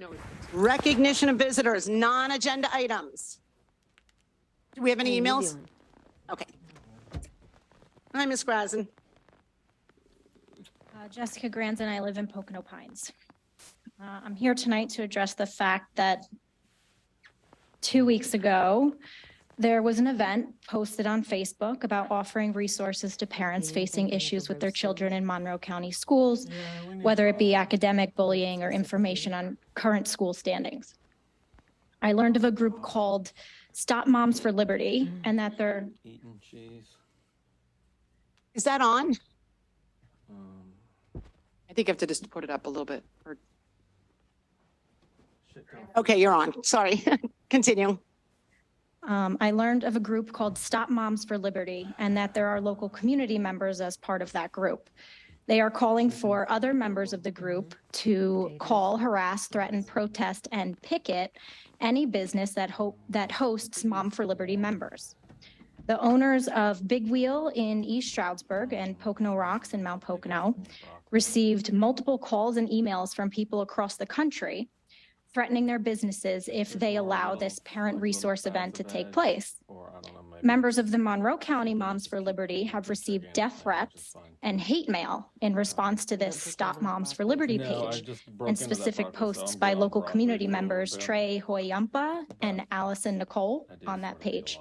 No. Recognition of visitors, non-agenda items. Do we have any emails? Okay. Hi, Ms. Grazen. Jessica Granson, I live in Pocono Pines. I'm here tonight to address the fact that 2 weeks ago, there was an event posted on Facebook about offering resources to parents facing issues with their children in Monroe County schools, whether it be academic bullying or information on current school standings. I learned of a group called Stop Moms for Liberty and that they're... Eating cheese. Is that on? I think I have to just put it up a little bit. Okay, you're on. Sorry. Continue. I learned of a group called Stop Moms for Liberty and that there are local community members as part of that group. They are calling for other members of the group to call, harass, threaten, protest, and picket any business that hosts Mom for Liberty members. The owners of Big Wheel in East Stroudsburg and Pocono Rocks in Mount Pocono received multiple calls and emails from people across the country threatening their businesses if they allow this parent resource event to take place. Members of the Monroe County Moms for Liberty have received death threats and hate mail in response to this Stop Moms for Liberty page and specific posts by local community members Trey Hoyampa and Allison Nicole on that page.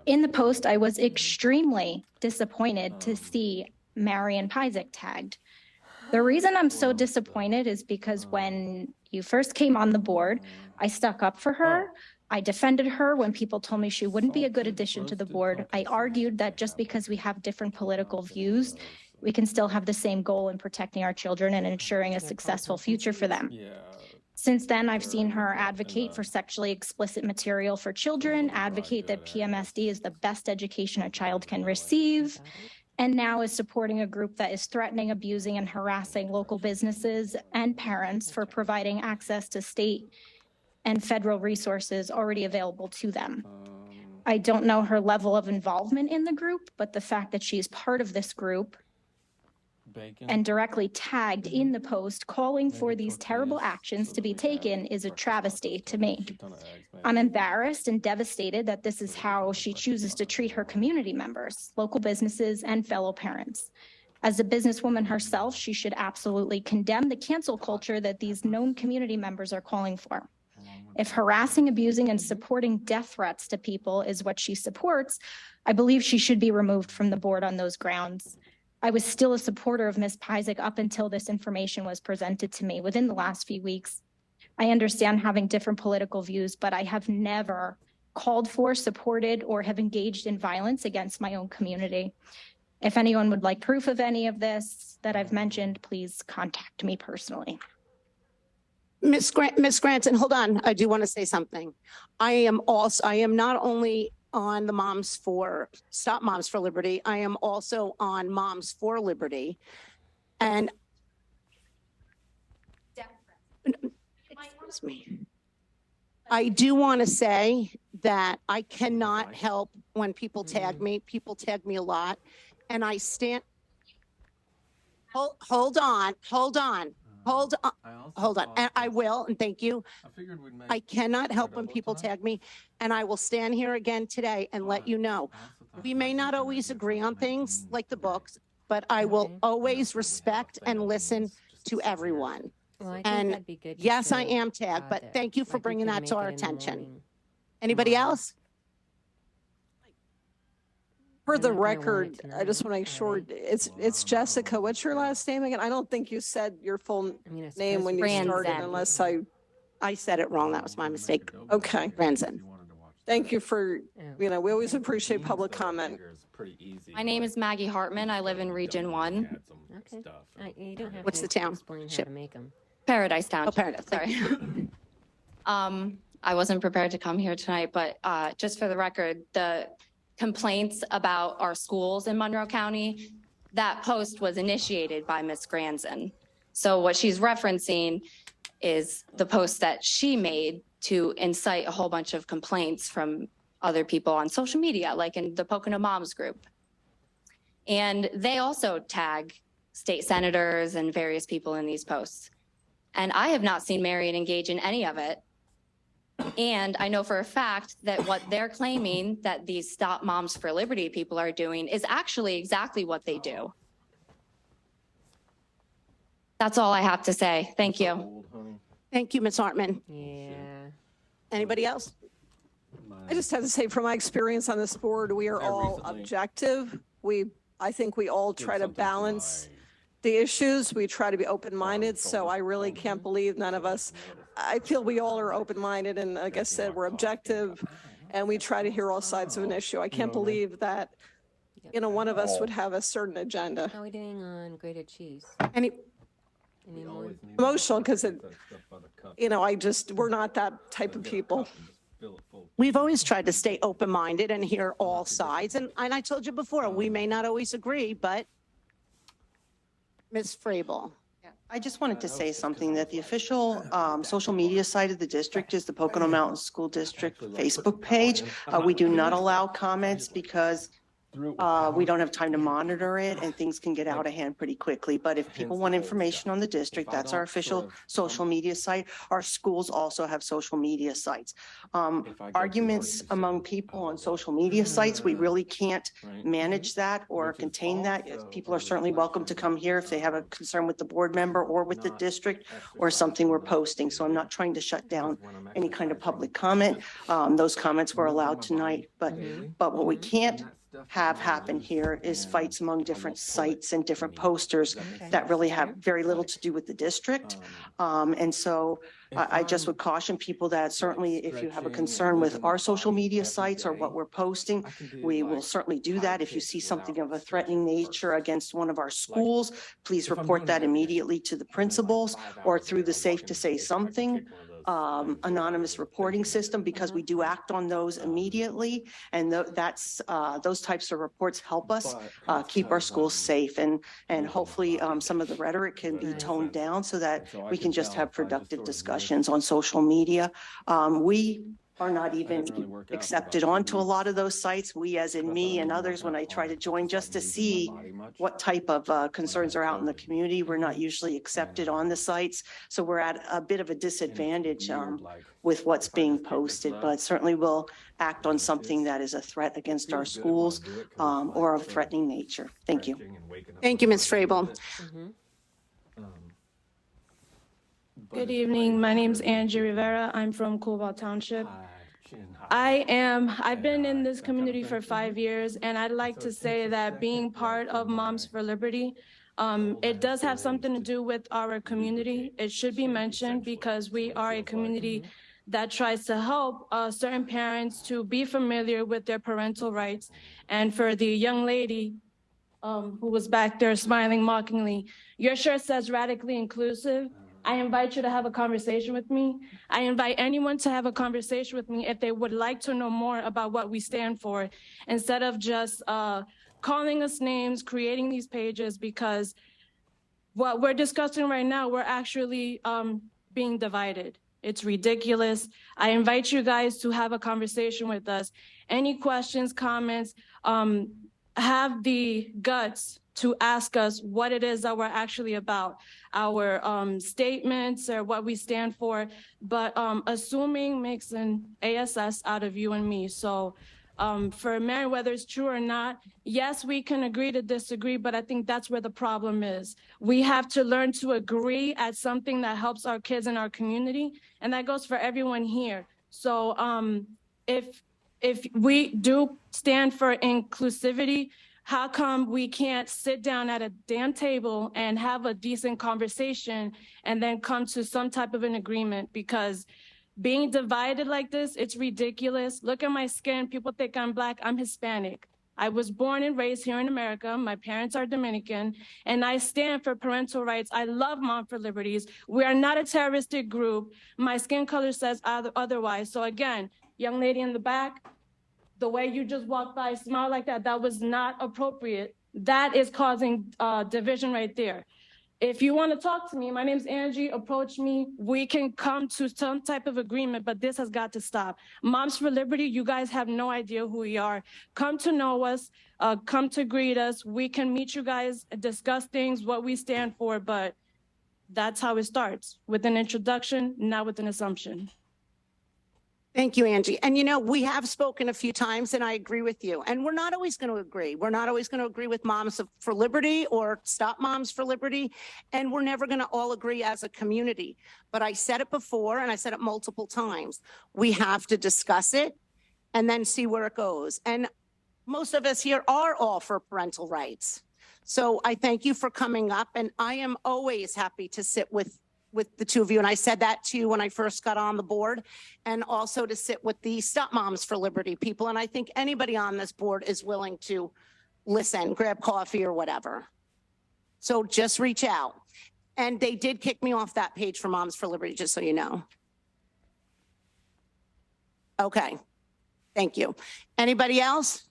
In the post, I was extremely disappointed to see Marian Pizek tagged. The reason I'm so disappointed is because when you first came on the board, I stuck up for her. I defended her when people told me she wouldn't be a good addition to the board. I argued that just because we have different political views, we can still have the same goal in protecting our children and ensuring a successful future for them. Since then, I've seen her advocate for sexually explicit material for children, advocate that PMSD is the best education a child can receive, and now is supporting a group that is threatening, abusing, and harassing local businesses and parents for providing access to state and federal resources already available to them. I don't know her level of involvement in the group, but the fact that she's part of this group and directly tagged in the post calling for these terrible actions to be taken is a travesty to me. I'm embarrassed and devastated that this is how she chooses to treat her community members, local businesses, and fellow parents. As a businesswoman herself, she should absolutely condemn the cancel culture that these known community members are calling for. If harassing, abusing, and supporting death threats to people is what she supports, I believe she should be removed from the board on those grounds. I was still a supporter of Ms. Pizek up until this information was presented to me within the last few weeks. I understand having different political views, but I have never called for, supported, or have engaged in violence against my own community. If anyone would like proof of any of this that I've mentioned, please contact me personally. Ms. Granson, hold on. I do want to say something. I am not only on the Stop Moms for Liberty, I am also on Moms for Liberty. And excuse me. I do want to say that I cannot help when people tag me. People tag me a lot. And I stand, hold on. And I will, and thank you. I cannot help when people tag me, and I will stand here again today and let you know. We may not always agree on things like the books, but I will always respect and listen to everyone. Well, I think And that'd be good yes, to I am tagged, but add it. thank you for Like, we bringing could that to make our it in the attention. morning. Anybody else? For I'm the not gonna want it record, I just tonight, want to make sure alright? it's Jessica. What's your last name again? I don't think you said your full I mean, it's name when you Granson. started unless I said it wrong. That was my mistake. okay. Granson. Thank you for, Yeah. we always appreciate public comment. My name is Maggie Hartman. I live in Region 1. Okay. You don't have What's to the town? explain how Ship. to make them. Paradise Town. Oh, Paradise. Sorry. I wasn't prepared to come here tonight, but just for the record, the complaints about our schools in Monroe County, that post was initiated by Ms. Granson. So what she's referencing is the post that she made to incite a whole bunch of complaints from other people on social media, like in the Pocono Moms group. And they also tag state senators and various people in these posts. And I have not seen Marion engage in any of it. And I know for a fact that what they're claiming that these Stop Moms for Liberty people are doing is actually exactly what they do. That's all I have to say. Thank you. Thank you, Ms. Hartman. Yeah. Anybody else? I just have to say, from my experience on this board, we are all objective. I think we all try to balance the issues. We try to be open-minded. So I really can't believe none of us, I feel we all are open-minded. And like I said, we're objective and we try to hear all sides of an issue. I can't believe that, one of us would have a certain agenda. How are we doing on grated cheese? Any Any more? Emotional because we're not that type of people. We've always tried to stay open-minded and hear all sides. And I told you before, we may not always agree, but Ms. Frable. I just wanted to say something that the official social media site of the district is the Pocono Mountain School District Facebook page. We do not allow comments because we don't have time to monitor it and things can get out of hand pretty quickly. But if people want information on the district, that's our official social media site. Our schools also have social media sites. Arguments among people on social media sites, we really can't manage that or contain that. People are certainly welcome to come here if they have a concern with the board member or with the district or something we're posting. So I'm not trying to shut down any kind of public comment. Those comments were allowed tonight, but what we can't have happen here is fights among different sites and different posters that really have very little to do with the district. And so I just would caution people that certainly if you have a concern with our social media sites or what we're posting, we will certainly do that. If you see something of a threatening nature against one of our schools, please report that immediately to the principals or through the Safe to Say Something anonymous reporting system, because we do act on those immediately. And those types of reports help us keep our schools safe. And hopefully some of the rhetoric can be toned down so that we can just have productive discussions on social media. We are not even accepted onto a lot of those sites. We, as in me and others, when I try to join just to see what type of concerns are out in the community, we're not usually accepted on the sites. So we're at a bit of a disadvantage with what's being posted, but certainly we'll act on something that is a threat against our schools or of threatening nature. Thank you. Thank you, Ms. Frable. Good evening. My name's Angie Rivera. I'm from Cobalt Township. I've been in this community for 5 years, and I'd like to say that being part of Moms for Liberty, it does have something to do with our community. It should be mentioned because we are a community that tries to help certain parents to be familiar with their parental rights. And for the young lady who was back there smiling mockingly, your shirt says radically inclusive. I invite you to have a conversation with me. I invite anyone to have a conversation with me if they would like to know more about what we stand for, instead of just calling us names, creating these pages, because what we're discussing right now, we're actually being divided. It's ridiculous. I invite you guys to have a conversation with us. Any questions, comments, have the guts to ask us what it is that we're actually about, our statements or what we stand for, but assuming makes an ASS out of you and me. So for Mary, whether it's true or not, yes, we can agree to disagree, but I think that's where the problem is. We have to learn to agree at something that helps our kids in our community, and that goes for everyone here. So if we do stand for inclusivity, how come we can't sit down at a damn table and have a decent conversation and then come to some type of an agreement? Because being divided like this, it's ridiculous. Look at my skin. People think I'm Black. I'm Hispanic. I was born and raised here in America. My parents are Dominican, and I stand for parental rights. I love Mom for Liberties. We are not a terroristic group. My skin color says otherwise. So again, young lady in the back, the way you just walked by, smile like that, that was not appropriate. That is causing division right there. If you want to talk to me, my name's Angie, approach me. We can come to some type of agreement, but this has got to stop. Moms for Liberty, you guys have no idea who we are. Come to know us, come to greet us. We can meet you guys, discuss things, what we stand for, but That's how it starts, with an introduction, not with an assumption. Thank you, Angie. And you know, we have spoken a few times and I agree with you. And we're not always going to agree. We're not always going to agree with Moms for Liberty or Stop Moms for Liberty. And we're never going to all agree as a community. But I said it before and I said it multiple times. We have to discuss it and then see where it goes. And most of us here are all for parental rights. So I thank you for coming up and I am always happy to sit with the two of you. And I said that to you when I first got on the board and also to sit with the Stop Moms for Liberty people. And I think anybody on this board is willing to listen, grab coffee or whatever. So just reach out. And they did kick me off that page for Moms for Liberty, just so you know. Okay, thank you. Anybody else?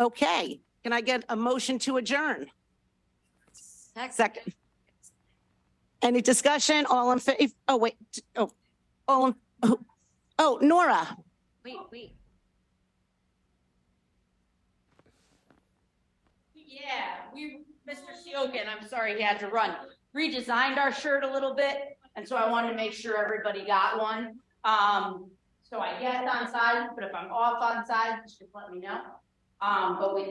Okay, can I get a motion to adjourn? Second. Any discussion? All in favor? Oh, wait. Oh, all in, oh, Nora. Wait. Yeah, Mr. Siokin, I'm sorry he had to run, redesigned our shirt a little bit. And so I wanted to make sure everybody got one. So I guess on side, but if I'm off on side, just let me know. But we